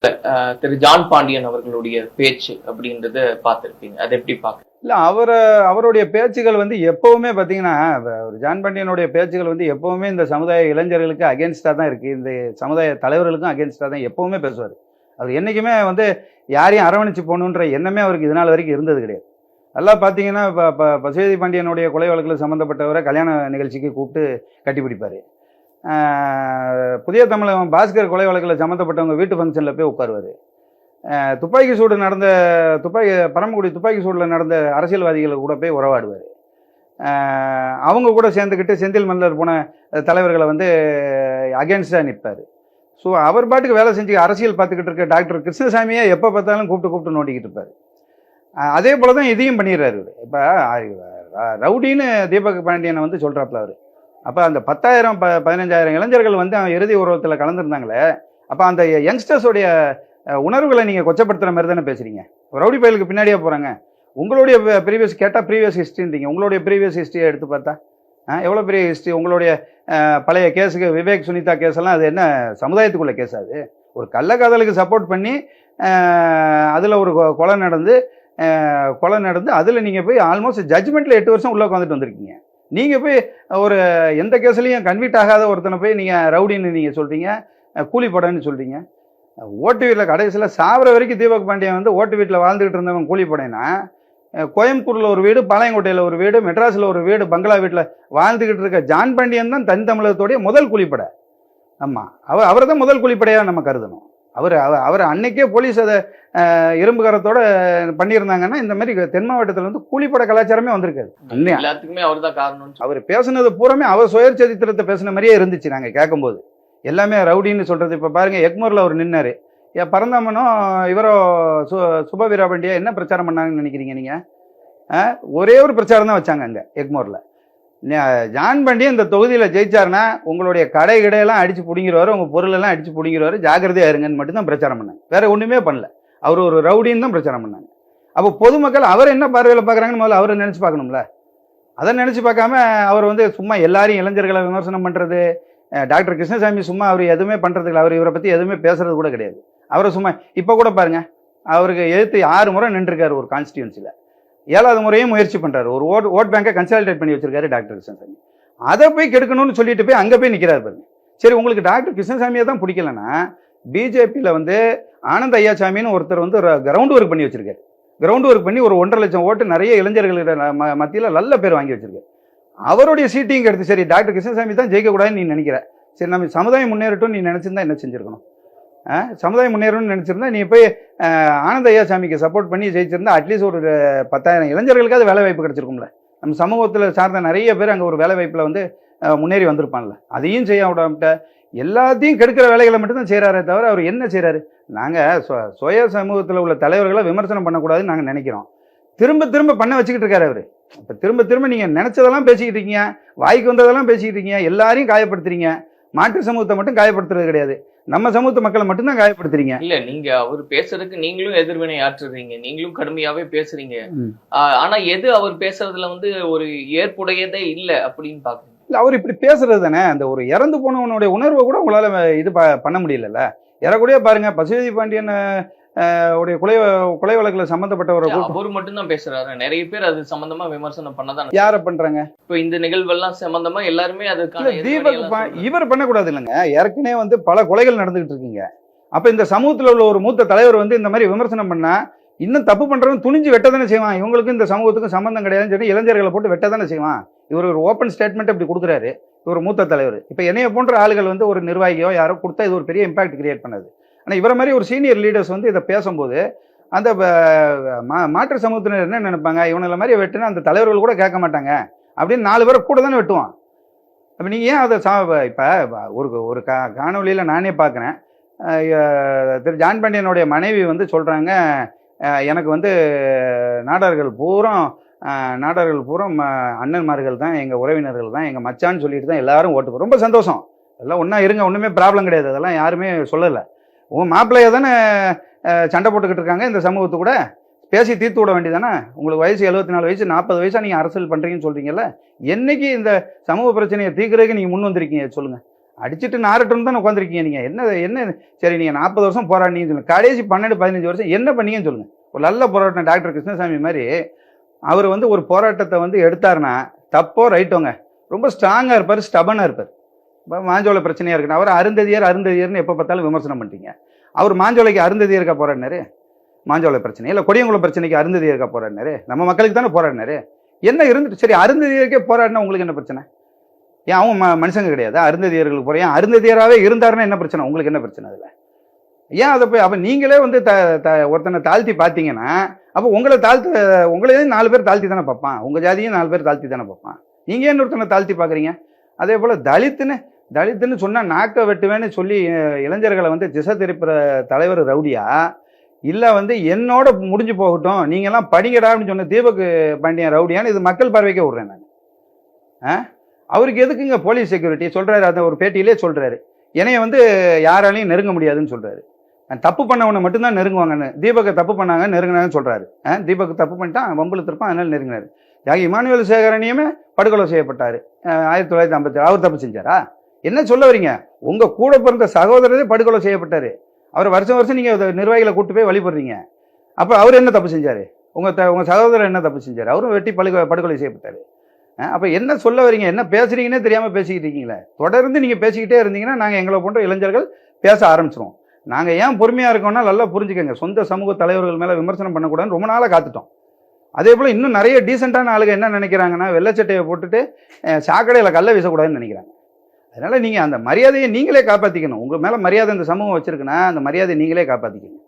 திரு John Pandian அவர்களுடைய பேச்சு அப்படின்றத பார்த்திருப்பீங்க. அதை எப்படி பார்க்க? இல்லை, அவருடைய பேச்சுகள் வந்து எப்பவுமே பார்த்தீங்கன்னா, ஒரு ஜான் பாண்டியனுடைய பேச்சுகள் வந்து எப்பவுமே இந்த சமுதாய இளைஞர்களுக்கு அகேன்ஸ்டாக தான் இருக்குது. இந்த சமுதாய தலைவர்களுக்கும் அகேன்ஸ்டாக தான் எப்பவுமே பேசுவார். அவர் என்றைக்குமே வந்து யாரையும் அரவணைச்சு போகணுன்ற எண்ணமே அவருக்கு இது நாள் வரைக்கும் இருந்தது கிடையாது. நல்லா பார்த்தீங்கன்னா, இப்போ பசுபதி பாண்டியனுடைய கொலை வழக்கில் சம்மந்தப்பட்டவரை கல்யாண நிகழ்ச்சிக்கு கூப்பிட்டு கட்டிப்பிடிப்பார். புதிய தமிழகம் பாஸ்கர் கொலை வழக்கில் சம்மந்தப்பட்டவங்க வீட்டு ஃபங்க்ஷனில் போய் உட்காருவார். துப்பாக்கி சூடு நடந்த பரமக்குடி துப்பாக்கி சூடில் நடந்த அரசியல்வாதிகளை கூட போய் உறவாடுவார். அவங்க கூட சேர்ந்துக்கிட்டு செந்தில் மல்லர் போன தலைவர்களை வந்து அகேன்ஸ்டாக நிற்பார். ஸோ அவர் பாட்டுக்கு வேலை செஞ்சு அரசியல் பார்த்துக்கிட்டு இருக்க டாக்டர் கிருஷ்ணசாமியை எப்போ பார்த்தாலும் கூப்பிட்டு நோண்டிக்கிட்டு இருப்பார். அதே போல தான் இதையும் பண்ணிடுறாரு. இப்போ ரவுடின்னு தீபக் பாண்டியனை வந்து சொல்கிறாப்புல அவர். அப்போ அந்த 10,000 15,000 இளைஞர்கள் வந்து அவன் இறுதி உருவத்தில் கலந்துருந்தாங்களே, அப்போ அந்த யங்ஸ்டர்ஸோடைய உணர்வுகளை நீங்கள் கொச்சப்படுத்துகிற மாதிரி தானே பேசுகிறீங்க. ரவுடி பயலுக்கு பின்னாடியே போகிறாங்க. உங்களுடைய ப்ரீவியஸ் கேட்டால் ப்ரீவியஸ் ஹிஸ்ட்ரின்றீங்க. உங்களுடைய ப்ரீவியஸ் ஹிஸ்ட்ரியை எடுத்து பார்த்தா எவ்வளோ பெரிய ஹிஸ்ட்ரி. உங்களுடைய பழைய கேஸுக்கு விவேக் சுனிதா கேஸெல்லாம் அது என்ன சமுதாயத்துக்குள்ள கேஸ்? அது ஒரு கள்ளக்காதலுக்கு சப்போர்ட் பண்ணி அதில் ஒரு கொலை நடந்து அதில் நீங்கள் போய் ஆல்மோஸ்ட் ஜட்ஜ்மெண்ட்டில் 8 வருஷம் உள்ளே உட்காந்துட்டு வந்திருக்கீங்க. நீங்கள் போய் ஒரு எந்த கேஸ்லையும் கன்விக்ட் ஆகாத ஒருத்தனை போய் நீங்கள் ரவுடின்னு நீங்கள் சொல்கிறீங்க, கூலிப்படன்னு சொல்கிறீங்க. ஓட்டு வீட்டில் கடைசியில் சாவர வரைக்கும் தீபக் பாண்டியன் வந்து ஓட்டு வீட்டில் வாழ்ந்துக்கிட்டு இருந்தவன் கூலிப்படைனா, கோயம்புத்தூரில் ஒரு வீடு, பாளையங்கோட்டையில் ஒரு வீடு, மெட்ராஸில் ஒரு வீடு, பங்களா வீட்டில் வாழ்ந்துக்கிட்டு இருக்க ஜான் பாண்டியன் தான் தன் தமிழகத்தோடைய முதல் கூலிப்படை. ஆமாம், அவரை தான் முதல் கூலிப்படையாக நம்ம கருதணும். அவர் அன்னைக்கே போலீஸ் அதை இரும்பு கரத்தோட பண்ணியிருந்தாங்கன்னா இந்த மாதிரி தென் மாவட்டத்தில் வந்து கூலிப்பட கலாச்சாரமே வந்திருக்காது. எல்லாத்துக்குமே அவர் தான் காரணம். அவர் பேசுனது பூராமே அவர் சுயச்சரித்திரத்தை பேசின மாதிரியே இருந்துச்சு. நாங்கள் கேட்கும்போது எல்லாமே ரவுடின்னு சொல்கிறது. இப்போ பாருங்கள், எக்மோரில் அவர் நின்னார். பரந்தாமனும் இவரோ சுப வீராபண்டியா என்ன பிரச்சாரம் பண்ணாங்கன்னு நினைக்கிறீங்க நீங்கள்? ஒரே ஒரு பிரச்சாரம் தான் வச்சாங்க அங்கே எக்மோரில். ஜான் பாண்டியன் இந்த தொகுதியில் ஜெயிச்சாருன்னா உங்களுடைய கடையெல்லாம் அடித்து பிடிங்கிடுவார், உங்கள் பொருளெல்லாம் அடித்து பிடிங்கிடுவார், ஜாக்கிரதையாக இருங்கன்னு மட்டும்தான் பிரச்சாரம் பண்ணாங்க. வேறு ஒன்றுமே பண்ணல. அவர் ஒரு ரவுடின்னு தான் பிரச்சாரம் பண்ணாங்க. அப்போ பொதுமக்கள் அவர் என்ன பார்வையில் பார்க்குறாங்கன்னு முதல்ல அவரை நினச்சி பார்க்கணும்ல. அதை நினச்சி பார்க்காம அவர் வந்து சும்மா எல்லாரையும் இளைஞர்களை விமர்சனம் பண்ணுறது. டாக்டர் கிருஷ்ணசாமி சும்மா அவர் எதுவுமே பண்ணுறதுக்கு, அவர் இவரை பற்றி எதுவுமே பேசுறது கூட கிடையாது. அவரை சும்மா இப்போ கூட பாருங்கள், அவருக்கு எதிர்த்து 6 முறை நின்றுருக்காரு ஒரு கான்ஸ்டியூன்சியில். 7வது முறையும் முயற்சி பண்ணுறாரு. ஒரு ஓட் பேங்கை கன்சாலிடேட் பண்ணி வச்சிருக்காரு டாக்டர் கிருஷ்ணசாமி. அதை போய் கெடுக்கணும்னு சொல்லிட்டு போய் அங்கே போய் நிற்கிறாரு பாருங்க. சரி, உங்களுக்கு டாக்டர் கிருஷ்ணசாமியை தான் பிடிக்கலன்னா பிஜேபியில் வந்து ஆனந்த் ஐயாசாமின்னு ஒருத்தர் வந்து கிரவுண்ட் ஒர்க் பண்ணி வச்சிருக்காரு. கிரவுண்ட் ஒர்க் பண்ணி ஒரு 1.5 லட்சம் ஓட்டு நிறைய இளைஞர்களிட மத்தியில் நல்ல பேர் வாங்கி வச்சிருக்காரு. அவருடைய சீட்டிங் எடுத்து சரி டாக்டர் கிருஷ்ணசாமி தான் ஜெயிக்கக்கூடாதுன்னு நீ நினைக்கிற. சரி, நம்ம சமுதாயம் முன்னேறட்டும் நீ நினச்சிருந்தா என்ன செஞ்சுருக்கணும்? சமுதாயம் முன்னேறணும்னு நினச்சிருந்தா நீ போய் ஆனந்த ஐயாசாமிக்கு சப்போர்ட் பண்ணி ஜெயிச்சிருந்தா அட்லீஸ்ட் ஒரு 10,000 இளைஞர்களுக்காவது வேலை வாய்ப்பு கிடைச்சிருக்கும்ல. நம்ம சமூகத்தில் சார்ந்த நிறைய பேர் அங்கே ஒரு வேலை வாய்ப்பில் வந்து முன்னேறி வந்திருப்பான்ல. அதையும் செய்ய விடாமட்ட எல்லாத்தையும் கெடுக்கிற வேலைகளை மட்டும்தான் செய்கிறாரே தவிர அவர் என்ன செய்கிறாரு? நாங்கள் சுய சமூகத்தில் உள்ள தலைவர்களை விமர்சனம் பண்ணக்கூடாதுன்னு நாங்கள் நினைக்கிறோம். திரும்ப பண்ண வச்சுக்கிட்டு இருக்காரு அவர். இப்போ திரும்ப நீங்கள் நினச்சதெல்லாம் பேசிக்கிட்டு இருக்கீங்க, வாய்க்கு வந்ததெல்லாம் பேசிக்கிட்டு இருக்கீங்க, எல்லாரையும் காயப்படுத்துறீங்க. மாற்று சமூகத்தை மட்டும் காயப்படுத்துறது கிடையாது, நம்ம சமூகத்து மக்களை மட்டும்தான் காயப்படுத்துறீங்க. இல்ல, நீங்க அவர் பேசுறதுக்கு நீங்களும் எதிர்வினை ஆற்றுறீங்க, நீங்களும் கடுமையாவே பேசுறீங்க. ஆனா எது அவர் பேசுறதுல வந்து ஒரு ஏற்புடையதே இல்லை அப்படின்னு பாக்குறீங்க. இல்ல, அவர் இப்படி பேசுறது தானே. அந்த ஒரு இறந்து போனவனுடைய உணர்வை கூட உங்களால இது பண்ண முடியல. இறக்கூடிய பாருங்க, பசுபதி பாண்டியன் உடைய கொலை வழக்குல சம்பந்தப்பட்டவரை அவர் மட்டும் தான் பேசுறாரு. நிறைய பேர் அது சம்பந்தமா விமர்சனம் பண்ணதான். யார பண்றாங்க? இப்போ இந்த நிகழ்வெல்லாம் சம்பந்தமா எல்லாருமே அதுக்கான தீபக் இவர் பண்ணக்கூடாது இல்லைங்க. ஏற்கனவே வந்து பல கொலைகள் நடந்துகிட்டு இருக்கீங்க. அப்ப இந்த சமூகத்தில் உள்ள ஒரு மூத்த தலைவர் வந்து இந்த மாதிரி விமர்சனம் பண்ணா இன்னும் தப்பு பண்றவன் துணிஞ்சு வெட்டதானே செய்வான். இவங்களுக்கும் இந்த சமூகத்துக்கும் சம்பந்தம் கிடையாதுன்னு சொல்லி இளைஞர்களை போட்டு வெட்டதானே செய்வான். இவர் ஒரு ஓப்பன் ஸ்டேட்மெண்ட் இப்படி கொடுக்குறாரு, இவர் மூத்த தலைவர். இப்போ என்னைய போன்ற ஆளுகள் வந்து ஒரு நிர்வாகியோ யாரோ கொடுத்தா இது ஒரு பெரிய இம்பாக்ட் கிரியேட் பண்ணாது. ஆனால் இவரை மாதிரி ஒரு சீனியர் லீடர்ஸ் வந்து இதை பேசும்போது அந்த மாற்று சமூகத்தினர் என்ன நினைப்பாங்க? இவனை மாதிரி வெட்டுனா அந்த தலைவர்கள் கூட கேட்க மாட்டாங்க அப்படின்னு 4 பேரை கூட தானே வெட்டுவான். அப்போ நீங்கள் ஏன் அதை இப்போ ஒரு காணொலியில் நானே பார்க்குறேன். திரு ஜான் பாண்டியனுடைய மனைவி வந்து சொல்கிறாங்க, எனக்கு வந்து நாடார்கள் பூரா அண்ணன்மார்கள் தான், எங்கள் உறவினர்கள் தான், எங்கள் மச்சான்னு சொல்லிட்டு தான் எல்லாரும் ஓட்டு போகிறோம். ரொம்ப சந்தோஷம், எல்லாம் ஒன்றா இருங்க, ஒன்றுமே ப்ராப்ளம் கிடையாது, அதெல்லாம் யாருமே சொல்லலை. உங்கள் மாப்பிள்ளையை தானே சண்டை போட்டுக்கிட்டு இருக்காங்க இந்த சமூகத்து கூட, பேசி தீர்த்து விட வேண்டியதானே. உங்களுக்கு வயசு 74 வயசு 40 வயசாக நீங்கள் அரசியல் பண்ணுறீங்கன்னு சொல்கிறீங்கல்ல, என்னைக்கு இந்த சமூக பிரச்சனையை தீர்க்கறதுக்கு நீங்கள் முன் வந்திருக்கீங்க சொல்லுங்கள்? அடிச்சுட்டு நாரட்டும் தானே உட்காந்துருக்கீங்க நீங்கள். என்ன சரி நீங்கள் 40 வருஷம் போராடினீங்கன்னு சொல்லுங்கள், கடைசி 12-15 வருஷம் என்ன பண்ணீங்கன்னு சொல்லுங்கள். ஒரு நல்ல போராட்டம் டாக்டர் கிருஷ்ணசாமி மாதிரி அவர் வந்து ஒரு போராட்டத்தை வந்து எடுத்தாருன்னா தப்போ ரைட்டோங்க, ரொம்ப ஸ்ட்ராங்காக இருப்பார், ஸ்டபனாக இருப்பார். இப்போ மாஞ்சோலை பிரச்சனையாக இருக்குன்னு அவர் அருந்ததியர்னு எப்போ பார்த்தாலும் விமர்சனம் பண்ணிட்டீங்க. அவர் மாஞ்சோலைக்கு அருந்ததியருக்கா போராடினாரு? மாஞ்சோலை பிரச்சனை இல்லை, கொடியங்குளம் பிரச்சனைக்கு அருந்ததியருக்கா போராடினாரு? நம்ம மக்களுக்கு தானே போராடினாரு. என்ன இருந்துட்டு சரி அருந்ததியருக்கே போராடினா உங்களுக்கு என்ன பிரச்சனை? ஏன் அவங்க மனுஷங்க கிடையாது? அருந்ததியர்களுக்கு போகிற ஏன் அருந்ததியராகவே இருந்தாருன்னா என்ன பிரச்சனை? உங்களுக்கு என்ன பிரச்சனை அதில்? ஏன் அதை போய் அப்போ நீங்களே வந்து ஒருத்தனை தாழ்த்தி பார்த்தீங்கன்னா அப்போ உங்களையே 4 பேர் தாழ்த்தி தானே பார்ப்பான், உங்கள் ஜாதியும் 4 பேர் தாழ்த்தி தானே பார்ப்பான். நீங்கள் ஏன் ஒருத்தனை தாழ்த்தி பார்க்குறீங்க? அதே போல் தலித்துன்னு சொன்னால் நாக்க வெட்டுவேன்னு சொல்லி இளைஞர்களை வந்து திசை திருப்புற தலைவர் ரவுடியா, இல்லை வந்து என்னோட முடிஞ்சு போகட்டும் நீங்கள்லாம் படிங்கடா அப்படின்னு சொன்ன தீபக் பாண்டியன் ரவுடியான்னு இது மக்கள் பார்வைக்கே விட்றேன் நான். அவருக்கு எதுக்குங்க போலீஸ் செக்யூரிட்டி சொல்கிறாரு? அந்த ஒரு பேட்டியிலே சொல்கிறாரு, என்னைய வந்து யாராலையும் நெருங்க முடியாதுன்னு சொல்கிறாரு. தப்பு பண்ணவனை மட்டும்தான் நெருங்குவாங்கன்னு. தீபக்கை தப்பு பண்ணாங்க நெருங்கினான்னு சொல்கிறாரு. தீபக் தப்பு பண்ணிட்டான், வம்புல திருப்பான், அதனால நெருங்கினார். தியாகி இமானுவேல் சேகரனையுமே படுகொலை செய்யப்பட்டார் 1957. அவர் தப்பு செஞ்சாரா? என்ன சொல்ல வரீங்க? உங்கள் கூட பிறந்த சகோதரரே படுகொலை செய்யப்பட்டார். அவர் வருஷம் நீங்கள் நிர்வாகிகளை கூட்டு போய் வழிபடுறீங்க. அப்போ அவர் என்ன தப்பு செஞ்சார்? உங்கள் சகோதரர் என்ன தப்பு செஞ்சார்? அவரும் வெட்டி படுகொலை செய்யப்பட்டார். அப்போ என்ன சொல்ல வரீங்க? என்ன பேசுகிறீங்கன்னே தெரியாமல் பேசிக்கிட்டு இருக்கீங்களே. தொடர்ந்து நீங்கள் பேசிக்கிட்டே இருந்தீங்கன்னா நாங்கள் எங்களை போன்ற இளைஞர்கள் பேச ஆரம்பிச்சிருவோம். நாங்கள் ஏன் பொறுமையாக இருக்கோம்னா நல்லா புரிஞ்சுக்கோங்க, சொந்த சமூக தலைவர்கள் மேலே விமர்சனம் பண்ணக்கூடாதுன்னு ரொம்ப நாளாக காத்துட்டோம். அதே போல் இன்னும் நிறைய டீசெண்டான ஆளுங்க என்ன நினைக்கிறாங்கன்னா வெள்ளைச்சட்டையை போட்டுட்டு சாக்கடையில் கல்லை வீசக்கூடாதுன்னு நினைக்கிறாங்க. அதனால் நீங்கள் அந்த மரியாதையை நீங்களே காப்பாற்றிக்கணும். உங்கள் மேலே மரியாதை இந்த சமூகம் வச்சுருக்குன்னா அந்த மரியாதையை நீங்களே காப்பாற்றிக்கணும்.